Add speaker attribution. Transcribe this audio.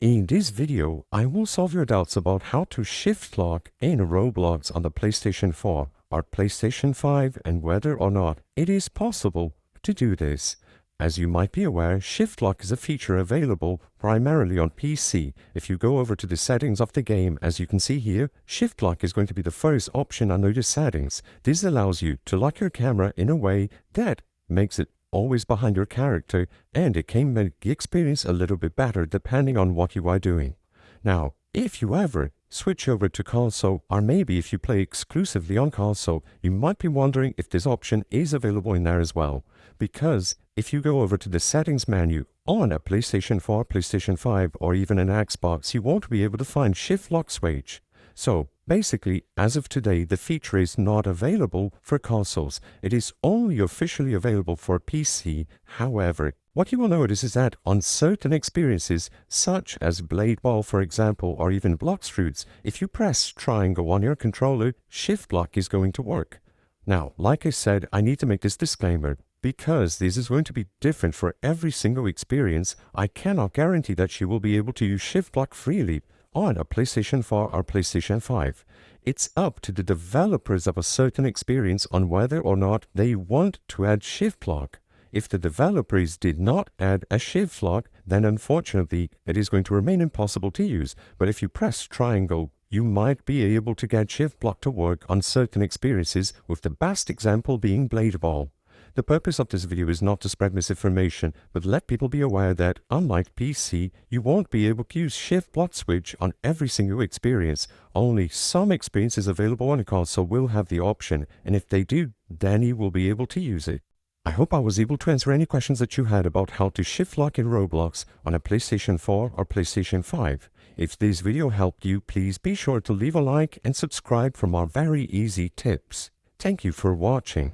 Speaker 1: In this video, I will solve your doubts about how to shift lock in Roblox on the PlayStation 4 or PlayStation 5 and whether or not it is possible to do this. As you might be aware, shift lock is a feature available primarily on PC. If you go over to the settings of the game, as you can see here, shift lock is going to be the first option under the settings. This allows you to lock your camera in a way that makes it always behind your character, and it can make the experience a little bit better depending on what you are doing. Now, if you ever switch over to console, or maybe if you play exclusively on console, you might be wondering if this option is available in there as well. Because if you go over to the settings menu on a PlayStation 4, PlayStation 5, or even an Xbox, you won't be able to find shift lock switch. So basically, as of today, the feature is not available for consoles. It is only officially available for PC. However, what you will notice is that on certain experiences, such as Blade Ball for example, or even Bloxfruits, if you press triangle on your controller, shift lock is going to work. Now, like I said, I need to make this disclaimer. Because this is going to be different for every single experience, I cannot guarantee that you will be able to use shift lock freely on a PlayStation 4 or PlayStation 5. It's up to the developers of a certain experience on whether or not they want to add shift lock. If the developers did not add a shift lock, then unfortunately it is going to remain impossible to use. But if you press triangle, you might be able to get shift lock to work on certain experiences, with the best example being Blade Ball. The purpose of this video is not to spread misinformation, but let people be aware that, unlike PC, you won't be able to use shift lock switch on every single experience. Only some experiences available on a console will have the option, and if they do, then you will be able to use it. I hope I was able to answer any questions that you had about how to shift lock in Roblox on a PlayStation 4 or PlayStation 5. If this video helped you, please be sure to leave a like and subscribe for more very easy tips. Thank you for watching.